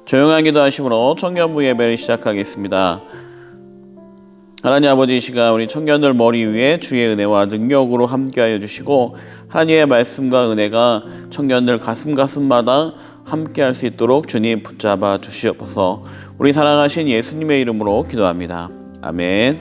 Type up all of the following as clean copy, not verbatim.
조용한 기도하심으로 청년부 예배를 시작하겠습니다. 하나님 아버지, 이 시간 우리 청년들 머리 위에 주의 은혜와 능력으로 함께하여 주시고 하나님의 말씀과 은혜가 청년들 가슴마다 함께할 수 있도록 주님 붙잡아 주시옵소서. 우리 사랑하신 예수님의 이름으로 기도합니다. 아멘.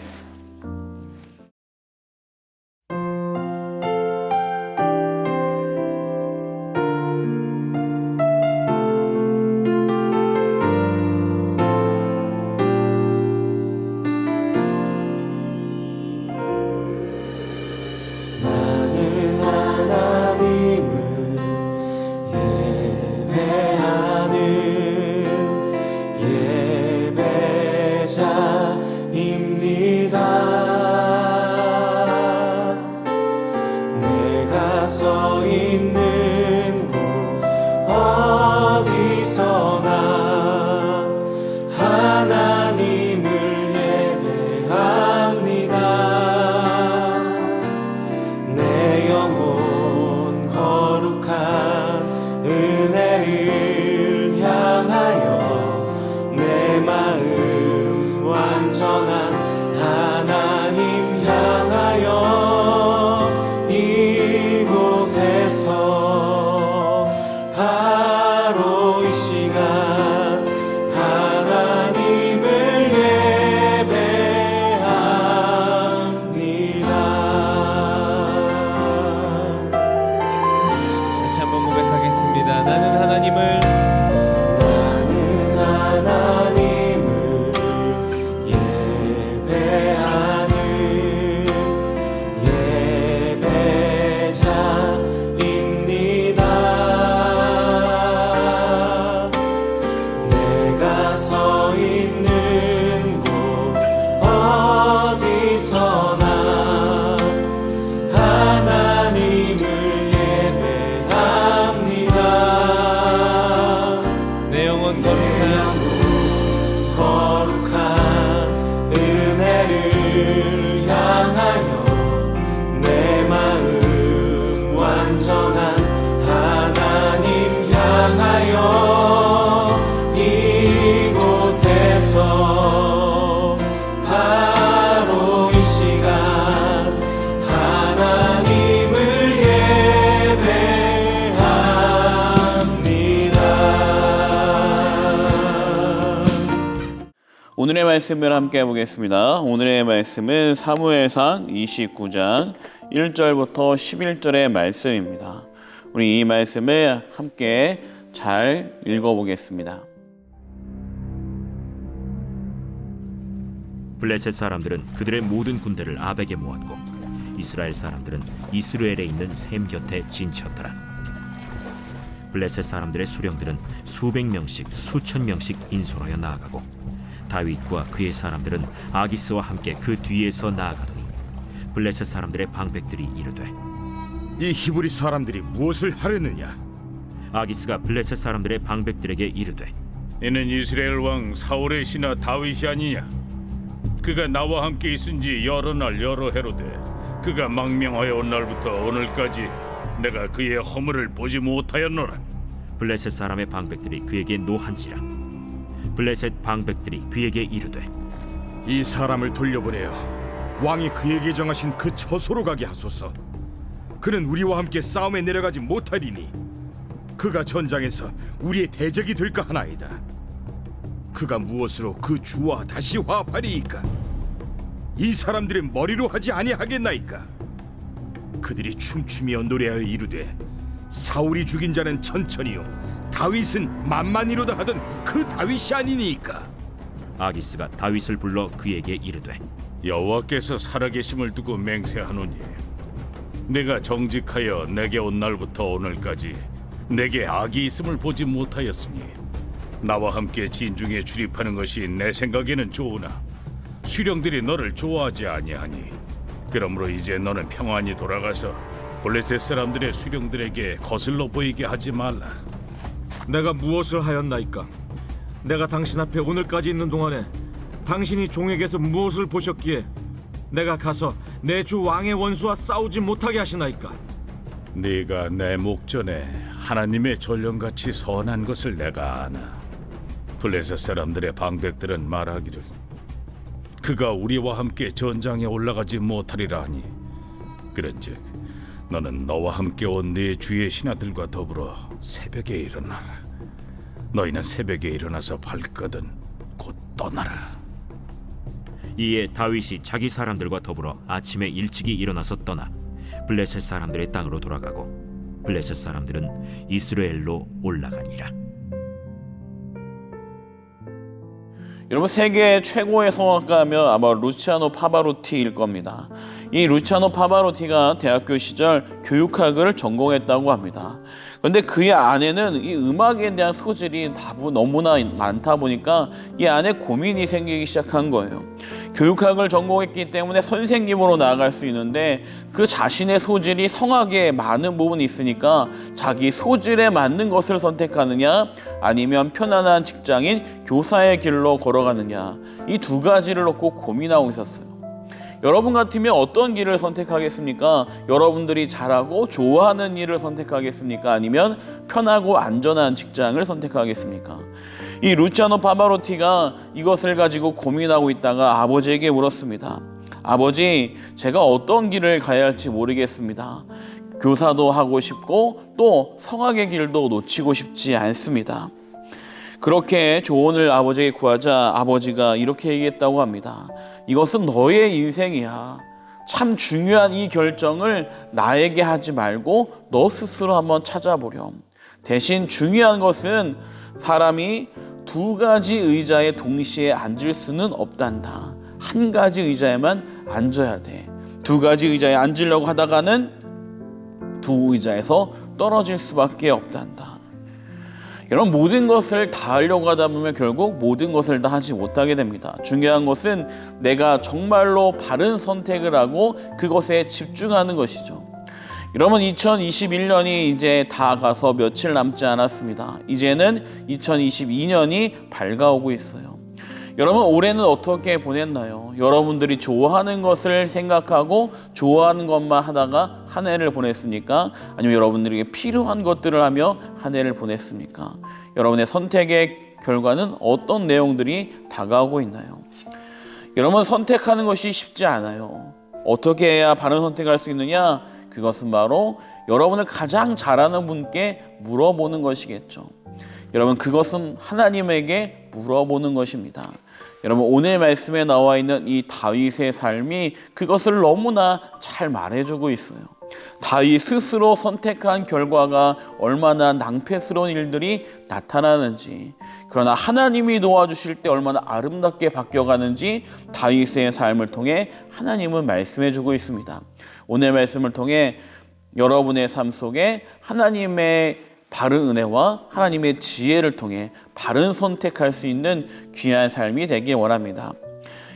오늘의 말씀을 함께 해보겠습니다. 오늘의 말씀은 사무엘상 29장 1절부터 11절의 말씀입니다. 우리 이 말씀을 함께 잘 읽어보겠습니다. 블레셋 사람들은 그들의 모든 군대를 아벡에 모았고 이스라엘 사람들은 이스라엘에 있는 셈 곁에 진쳤더라. 블레셋 사람들의 수령들은 수백 명씩 수천 명씩 인솔하여 나아가고 다윗과 그의 사람들은 아기스와 함께 그 뒤에서 나아가더니 블레셋 사람들의 방백들이 이르되 이 히브리 사람들이 무엇을 하려느냐? 아기스가 블레셋 사람들의 방백들에게 이르되 이는 이스라엘 왕 사울의 신하 다윗이 아니냐? 그가 나와 함께 있은지 여러 날 여러 해로되 그가 망명하여 온 날부터 오늘까지 내가 그의 허물을 보지 못하였노라. 블레셋 사람의 방백들이 그에게 노한지라. 블레셋 방백들이 그에게 이르되 이 사람을 돌려보내어 왕이 그에게 정하신 그 처소로 가게 하소서. 그는 우리와 함께 싸움에 내려가지 못하리니 그가 전장에서 우리의 대적이 될까 하나이다. 그가 무엇으로 그 주와 다시 화합하리이까? 이 사람들의 머리로 하지 아니하겠나이까? 그들이 춤추며 노래하여 이르되 사울이 죽인 자는 천천히요 다윗은 만만이로다 하던 그 다윗이 아니니까. 아기스가 다윗을 불러 그에게 이르되 여호와께서 살아계심을 두고 맹세하노니 내가 정직하여 내게 온 날부터 오늘까지 내게 악이 있음을 보지 못하였으니 나와 함께 진중에 출입하는 것이 내 생각에는 좋으나 수령들이 너를 좋아하지 아니하니 그러므로 이제 너는 평안히 돌아가서 블레셋 사람들의 수령들에게 거슬러 보이게 하지 말라. 내가 무엇을 하였나이까? 내가 당신 앞에 오늘까지 있는 동안에 당신이 종에게서 무엇을 보셨기에 내가 가서 내 주 왕의 원수와 싸우지 못하게 하시나이까? 네가 내 목전에 하나님의 전령같이 선한 것을 내가 아나. 블레셋 사람들의 방백들은 말하기를 그가 우리와 함께 전장에 올라가지 못하리라 하니 그런즉 너는 너와 함께 온 네 주의 신하들과 더불어 새벽에 일어나라. 너희는 새벽에 일어나서 발거든 곧 떠나라. 이에 다윗이 자기 사람들과 더불어 아침에 일찍이 일어나서 떠나 블레셋 사람들의 땅으로 돌아가고 블레셋 사람들은 이스라엘로 올라가니라. 여러분, 세계 최고의 성악가 하면 아마 루치아노 파바로티일 겁니다. 이 루치아노 파바로티가 대학교 시절 교육학을 전공했다고 합니다. 그런데 그의 안에는 이 음악에 대한 소질이 너무나 많다 보니까 이 안에 고민이 생기기 시작한 거예요. 교육학을 전공했기 때문에 선생님으로 나아갈 수 있는데 그 자신의 소질이 성악에 많은 부분이 있으니까 자기 소질에 맞는 것을 선택하느냐 아니면 편안한 직장인 교사의 길로 걸어가느냐, 이 두 가지를 놓고 고민하고 있었어요. 여러분 같으면 어떤 길을 선택하겠습니까? 여러분들이 잘하고 좋아하는 일을 선택하겠습니까? 아니면 편하고 안전한 직장을 선택하겠습니까? 이 루치아노 파바로티가 이것을 가지고 고민하고 있다가 아버지에게 물었습니다. 아버지, 제가 어떤 길을 가야 할지 모르겠습니다. 교사도 하고 싶고 또 성악의 길도 놓치고 싶지 않습니다. 그렇게 조언을 아버지에게 구하자 아버지가 이렇게 얘기했다고 합니다. 이것은 너의 인생이야. 참 중요한 이 결정을 나에게 하지 말고 너 스스로 한번 찾아보렴. 대신 중요한 것은 사람이 두 가지 의자에 동시에 앉을 수는 없단다. 한 가지 의자에만 앉아야 돼. 두 가지 의자에 앉으려고 하다가는 두 의자에서 떨어질 수밖에 없단다. 여러분, 모든 것을 다 하려고 하다 보면 결국 모든 것을 다 하지 못하게 됩니다. 중요한 것은 내가 정말로 바른 선택을 하고 그것에 집중하는 것이죠. 여러분, 2021년이 이제 다 가서 며칠 남지 않았습니다. 이제는 2022년이 밝아오고 있어요. 여러분, 올해는 어떻게 보냈나요? 여러분들이 좋아하는 것을 생각하고 좋아하는 것만 하다가 한 해를 보냈습니까? 아니면 여러분들에게 필요한 것들을 하며 한 해를 보냈습니까? 여러분의 선택의 결과는 어떤 내용들이 다가오고 있나요? 여러분, 선택하는 것이 쉽지 않아요. 어떻게 해야 바른 선택을 할 수 있느냐? 그것은 바로 여러분을 가장 잘 아는 분께 물어보는 것이겠죠. 여러분, 그것은 하나님에게 물어보는 것입니다. 여러분, 오늘 말씀에 나와 있는 이 다윗의 삶이 그것을 너무나 잘 말해주고 있어요. 다윗 스스로 선택한 결과가 얼마나 낭패스러운 일들이 나타나는지, 그러나 하나님이 도와주실 때 얼마나 아름답게 바뀌어가는지 다윗의 삶을 통해 하나님은 말씀해주고 있습니다. 오늘 말씀을 통해 여러분의 삶 속에 하나님의 바른 은혜와 하나님의 지혜를 통해 바른 선택할 수 있는 귀한 삶이 되길 원합니다.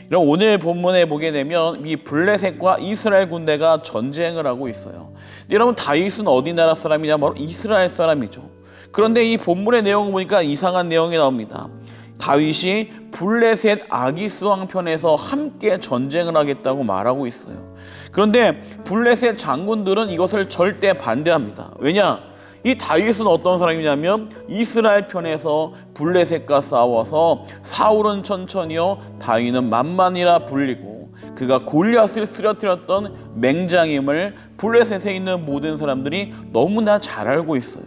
그럼 오늘 본문에 보게 되면 이 블레셋과 이스라엘 군대가 전쟁을 하고 있어요. 여러분, 다윗은 어디 나라 사람이냐? 바로 이스라엘 사람이죠. 그런데 이 본문의 내용을 보니까 이상한 내용이 나옵니다. 다윗이 블레셋 아기스 왕 편에서 함께 전쟁을 하겠다고 말하고 있어요. 그런데 블레셋 장군들은 이것을 절대 반대합니다. 왜냐? 이 다윗은 어떤 사람이냐면 이스라엘 편에서 블레셋과 싸워서 사울은 천천히요 다윗은 만만이라 불리고 그가 골리앗을 쓰러뜨렸던 맹장임을 블레셋에 있는 모든 사람들이 너무나 잘 알고 있어요.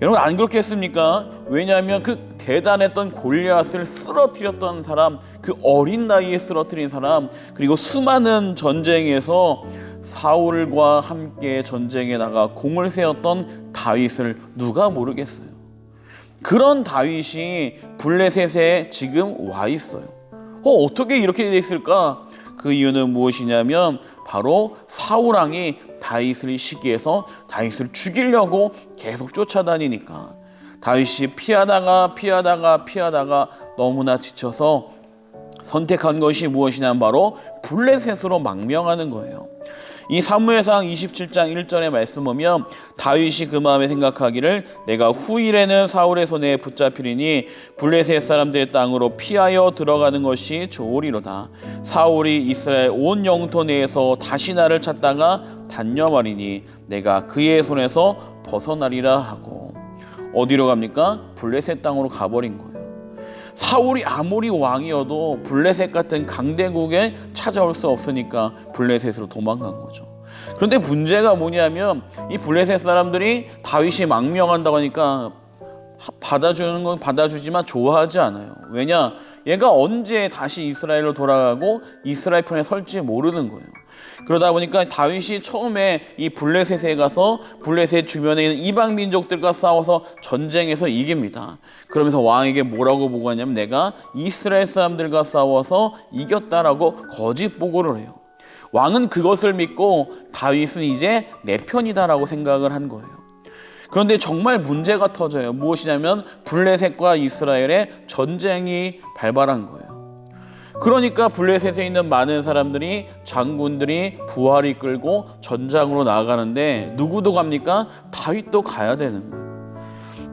여러분, 안 그렇겠습니까? 왜냐하면 그 대단했던 골리앗을 쓰러뜨렸던 사람, 그 어린 나이에 쓰러뜨린 사람, 그리고 수많은 전쟁에서 사울과 함께 전쟁에 나가 공을 세웠던 다윗을 누가 모르겠어요. 그런 다윗이 블레셋에 지금 와 있어요. 어떻게 이렇게 돼 있을까? 그 이유는 무엇이냐면 바로 사울왕이 다윗을 시기해서 다윗을 죽이려고 계속 쫓아다니니까 다윗이 피하다가 너무나 지쳐서 선택한 것이 무엇이냐면 바로 블레셋으로 망명하는 거예요. 이 사무엘상 27장 1절의 말씀 보면 다윗이 그 마음에 생각하기를 내가 후일에는 사울의 손에 붙잡히리니 블레셋 사람들의 땅으로 피하여 들어가는 것이 좋으리로다. 사울이 이스라엘 온 영토 내에서 다시 나를 찾다가 단념하리니 내가 그의 손에서 벗어나리라 하고, 어디로 갑니까? 블레셋 땅으로 가버린 거예요. 사울이 아무리 왕이어도 블레셋 같은 강대국에 찾아올 수 없으니까 블레셋으로 도망간 거죠. 그런데 문제가 뭐냐면 이 블레셋 사람들이 다윗이 망명한다고 하니까 받아주는 건 받아주지만 좋아하지 않아요. 왜냐? 얘가 언제 다시 이스라엘로 돌아가고 이스라엘 편에 설지 모르는 거예요. 그러다 보니까 다윗이 처음에 이 블레셋에 가서 블레셋 주변에 있는 이방 민족들과 싸워서 전쟁에서 이깁니다. 그러면서 왕에게 뭐라고 보고하냐면 내가 이스라엘 사람들과 싸워서 이겼다라고 거짓 보고를 해요. 왕은 그것을 믿고 다윗은 이제 내 편이다라고 생각을 한 거예요. 그런데 정말 문제가 터져요. 무엇이냐면 블레셋과 이스라엘의 전쟁이 발발한 거예요. 그러니까 블레셋에 있는 많은 사람들이 장군들이 부하를 이끌고 전장으로 나아가는데 누구도 갑니까? 다윗도 가야 되는 거예요.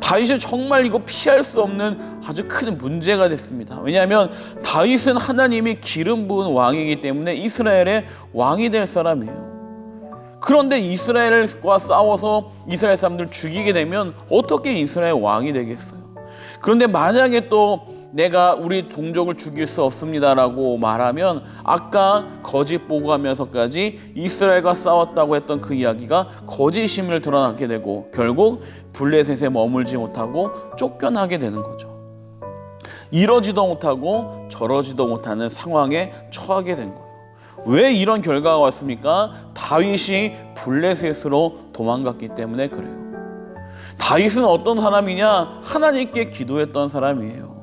다윗은 정말 이거 피할 수 없는 아주 큰 문제가 됐습니다. 왜냐하면 다윗은 하나님이 기름 부은 왕이기 때문에 이스라엘의 왕이 될 사람이에요. 그런데 이스라엘과 싸워서 이스라엘 사람들 죽이게 되면 어떻게 이스라엘 왕이 되겠어요? 그런데 만약에 또 내가 우리 동족을 죽일 수 없습니다라고 말하면 아까 거짓 보고하면서까지 이스라엘과 싸웠다고 했던 그 이야기가 거짓임을 드러나게 되고 결국 블레셋에 머물지 못하고 쫓겨나게 되는 거죠. 이러지도 못하고 저러지도 못하는 상황에 처하게 된 거예요. 왜 이런 결과가 왔습니까? 다윗이 블레셋으로 도망갔기 때문에 그래요. 다윗은 어떤 사람이냐? 하나님께 기도했던 사람이에요.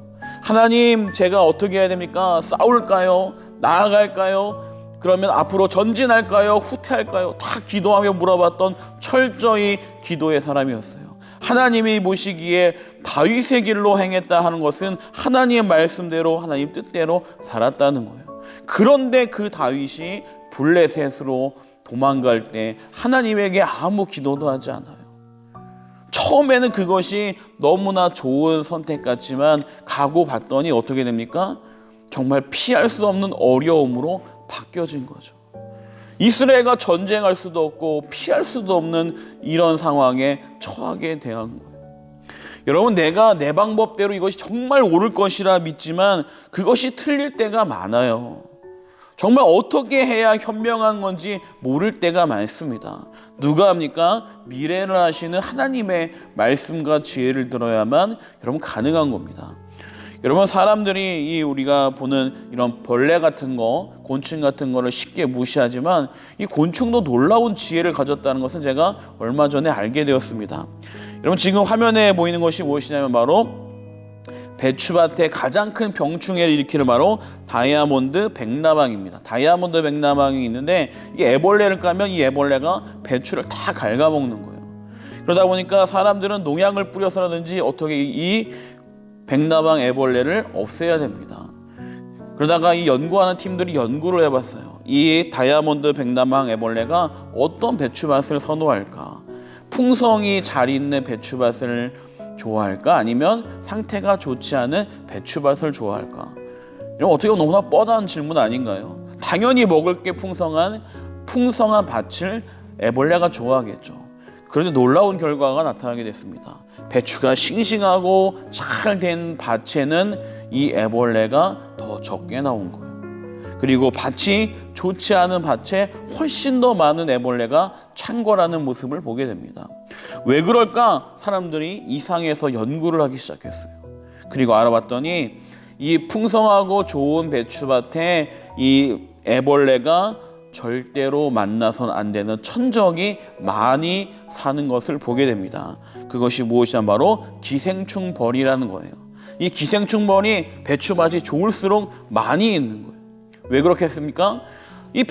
하나님, 제가 어떻게 해야 됩니까? 싸울까요? 나아갈까요? 그러면 앞으로 전진할까요? 후퇴할까요? 다 기도하며 물어봤던 철저히 기도의 사람이었어요. 하나님이 보시기에 다윗의 길로 행했다 하는 것은 하나님의 말씀대로 하나님 뜻대로 살았다는 거예요. 그런데 그 다윗이 블레셋으로 도망갈 때 하나님에게 아무 기도도 하지 않아요. 처음에는 그것이 너무나 좋은 선택 같지만 가고 봤더니 어떻게 됩니까? 정말 피할 수 없는 어려움으로 바뀌어진 거죠. 이스라엘과 전쟁할 수도 없고 피할 수도 없는 이런 상황에 처하게 대한 거예요. 여러분, 내가 내 방법대로 이것이 정말 옳을 것이라 믿지만 그것이 틀릴 때가 많아요. 정말 어떻게 해야 현명한 건지 모를 때가 많습니다. 누가 합니까? 미래를 아시는 하나님의 말씀과 지혜를 들어야만 여러분 가능한 겁니다. 여러분, 사람들이 우리가 보는 이런 벌레 같은 거, 곤충 같은 거를 쉽게 무시하지만 이 곤충도 놀라운 지혜를 가졌다는 것은 제가 얼마 전에 알게 되었습니다. 여러분, 지금 화면에 보이는 것이 무엇이냐면 바로 배추밭에 가장 큰 병충해를 일으키는 바로 다이아몬드 백나방입니다. 다이아몬드 백나방이 있는데 이게 애벌레를 까면 이 애벌레가 배추를 다 갉아먹는 거예요. 그러다 보니까 사람들은 농약을 뿌려서라든지 어떻게 이 백나방 애벌레를 없애야 됩니다. 그러다가 이 연구하는 팀들이 연구를 해봤어요. 이 다이아몬드 백나방 애벌레가 어떤 배추밭을 선호할까? 풍성이 잘 있는 배추밭을 좋아할까? 아니면 상태가 좋지 않은 배추밭을 좋아할까? 이런 어떻게 보면 너무나 뻔한 질문 아닌가요? 당연히 먹을 게 풍성한 밭을 애벌레가 좋아하겠죠. 그런데 놀라운 결과가 나타나게 됐습니다. 배추가 싱싱하고 잘 된 밭에는 이 애벌레가 더 적게 나온 거예요. 그리고 밭이 좋지 않은 밭에 훨씬 더 많은 애벌레가 창궐하는 모습을 보게 됩니다. 왜 그럴까? 사람들이 이상해서 연구를 하기 시작했어요. 그리고 알아봤더니 이 풍성하고 좋은 배추밭에 이 애벌레가 절대로 만나선 안 되는 천적이 많이 사는 것을 보게 됩니다. 그것이 무엇이냐? 바로 기생충벌이라는 거예요. 이 기생충벌이 배추밭이 좋을수록 많이 있는 거예요. 왜 그렇게 했습니까? 이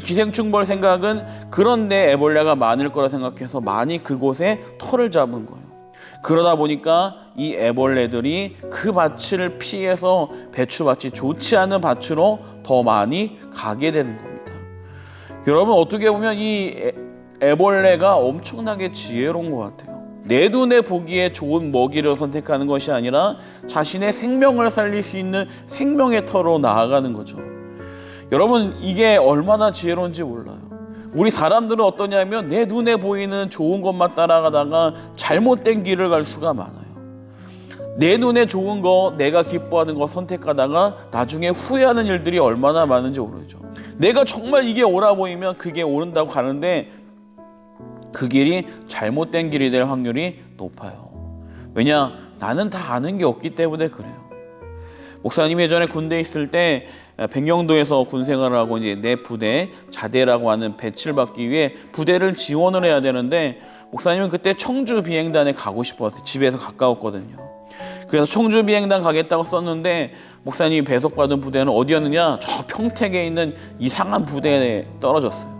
기생충벌 생각은 그런데 애벌레가 많을 거라 생각해서 많이 그곳에 털을 잡은 거예요. 그러다 보니까 이 애벌레들이 그 밭을 피해서 배추밭이 좋지 않은 밭으로 더 많이 가게 되는 겁니다. 여러분, 어떻게 보면 이 애벌레가 엄청나게 지혜로운 것 같아요. 내 눈에 보기에 좋은 먹이를 선택하는 것이 아니라 자신의 생명을 살릴 수 있는 생명의 터로 나아가는 거죠. 여러분, 이게 얼마나 지혜로운지 몰라요. 우리 사람들은 어떠냐면 내 눈에 보이는 좋은 것만 따라가다가 잘못된 길을 갈 수가 많아요. 내 눈에 좋은 거, 내가 기뻐하는 거 선택하다가 나중에 후회하는 일들이 얼마나 많은지 모르죠. 내가 정말 이게 옳아 보이면 그게 옳은다고 가는데 그 길이 잘못된 길이 될 확률이 높아요. 왜냐? 나는 다 아는 게 없기 때문에 그래요. 목사님이 예전에 군대에 있을 때 백령도에서 군 생활을 하고 이제 내 부대 자대라고 하는 배치를 받기 위해 부대를 지원을 해야 되는데 목사님은 그때 청주 비행단에 가고 싶었어요. 집에서 가까웠거든요. 그래서 청주 비행단 가겠다고 썼는데 목사님이 배속받은 부대는 어디였느냐? 저 평택에 있는 이상한 부대에 떨어졌어요.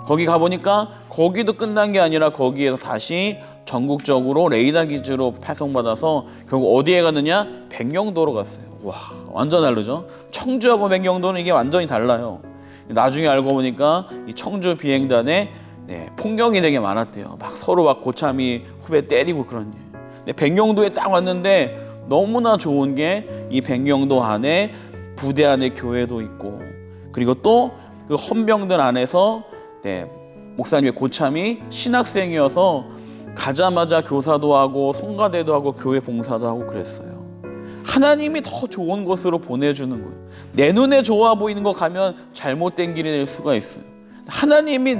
거기 가보니까 거기도 끝난 게 아니라 거기에서 다시 전국적으로 레이더 기지로 파송받아서 결국 어디에 갔느냐? 백령도로 갔어요. 와, 완전 다르죠? 청주하고 백령도는 이게 완전히 달라요. 나중에 알고 보니까 이 청주 비행단에 폭력이 되게 많았대요. 막 서로 막 고참이 후배 때리고 그런 일. 근데 백령도에 딱 왔는데 너무나 좋은 게 이 백령도 안에 부대 안에 교회도 있고 그리고 또 그 헌병들 안에서 목사님의 고참이 신학생이어서 가자마자 교사도 하고 성가대도 하고 교회 봉사도 하고 그랬어요. 하나님이 더 좋은 곳으로 보내주는 거예요. 내 눈에 좋아 보이는 거 가면 잘못된 길이 될 수가 있어요. 하나님이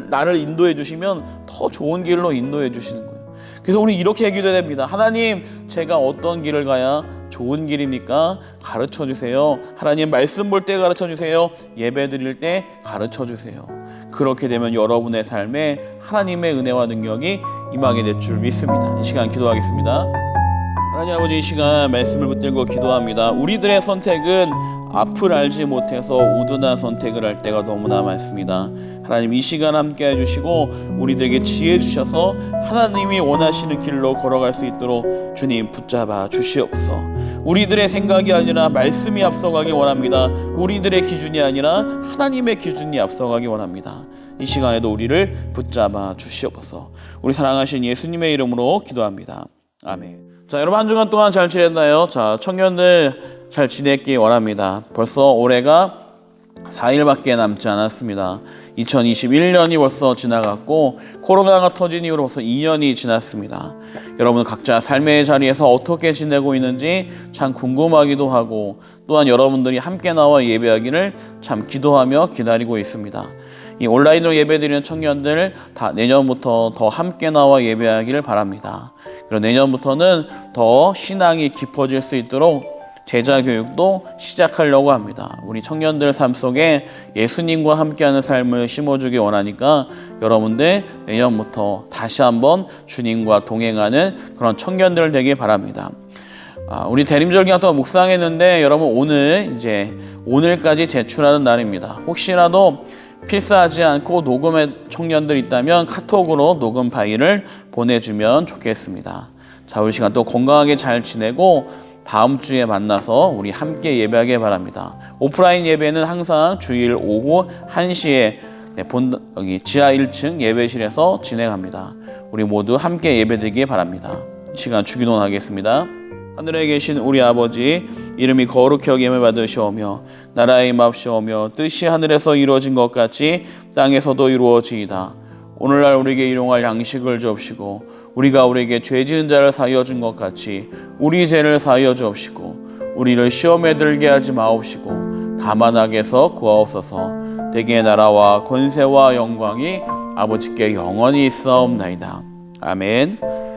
나를 인도해 주시면 더 좋은 길로 인도해 주시는 거예요. 그래서 우리 이렇게 기도해야 됩니다. 하나님, 제가 어떤 길을 가야 좋은 길입니까? 가르쳐 주세요. 하나님, 말씀 볼 때 가르쳐 주세요. 예배 드릴 때 가르쳐 주세요. 그렇게 되면 여러분의 삶에 하나님의 은혜와 능력이 임하게 될 줄 믿습니다. 이 시간 기도하겠습니다. 하나님 아버지, 이 시간 말씀을 붙들고 기도합니다. 우리들의 선택은 앞을 알지 못해서 우둔한 선택을 할 때가 너무나 많습니다. 하나님, 이 시간 함께 해주시고 우리들에게 지혜 주셔서 하나님이 원하시는 길로 걸어갈 수 있도록 주님 붙잡아 주시옵소서. 우리들의 생각이 아니라 말씀이 앞서가기 원합니다. 우리들의 기준이 아니라 하나님의 기준이 앞서가기 원합니다. 이 시간에도 우리를 붙잡아 주시옵소서. 우리 사랑하신 예수님의 이름으로 기도합니다. 아멘. 자, 여러분 한 주간 동안 잘 지냈나요? 자, 청년들 잘 지냈기 원합니다. 벌써 올해가 4일밖에 남지 않았습니다. 2021년이 벌써 지나갔고 코로나가 터진 이후로 벌써 2년이 지났습니다. 여러분 각자 삶의 자리에서 어떻게 지내고 있는지 참 궁금하기도 하고 또한 여러분들이 함께 나와 예배하기를 참 기도하며 기다리고 있습니다. 이 온라인으로 예배드리는 청년들 다 내년부터 더 함께 나와 예배하기를 바랍니다. 그리고 내년부터는 더 신앙이 깊어질 수 있도록 제자 교육도 시작하려고 합니다. 우리 청년들 삶 속에 예수님과 함께하는 삶을 심어주기 원하니까 여러분들 내년부터 다시 한번 주님과 동행하는 그런 청년들 되길 바랍니다. 우리 대림절기가 또 묵상했는데 여러분 오늘까지 제출하는 날입니다. 혹시라도 필사하지 않고 녹음의 청년들 있다면 카톡으로 녹음 파일을 보내주면 좋겠습니다. 자, 우리 시간 또 건강하게 잘 지내고 다음 주에 만나서 우리 함께 예배하길 바랍니다. 오프라인 예배는 항상 주일 오후 1시에 여기 지하 1층 예배실에서 진행합니다. 우리 모두 함께 예배드리길 바랍니다. 이 시간 주기도 하겠습니다. 하늘에 계신 우리 아버지, 이름이 거룩히 여김을 받으시오며 나라의 임합시오며 뜻이 하늘에서 이루어진 것 같이 땅에서도 이루어지이다. 오늘날 우리에게 일용할 양식을 주옵시고 우리가 우리에게 죄 지은 자를 사하여 준 것 같이 우리 죄를 사하여 주옵시고 우리를 시험에 들게 하지 마옵시고 다만 악에서 구하옵소서. 대개의 나라와 권세와 영광이 아버지께 영원히 있사옵나이다. 아멘.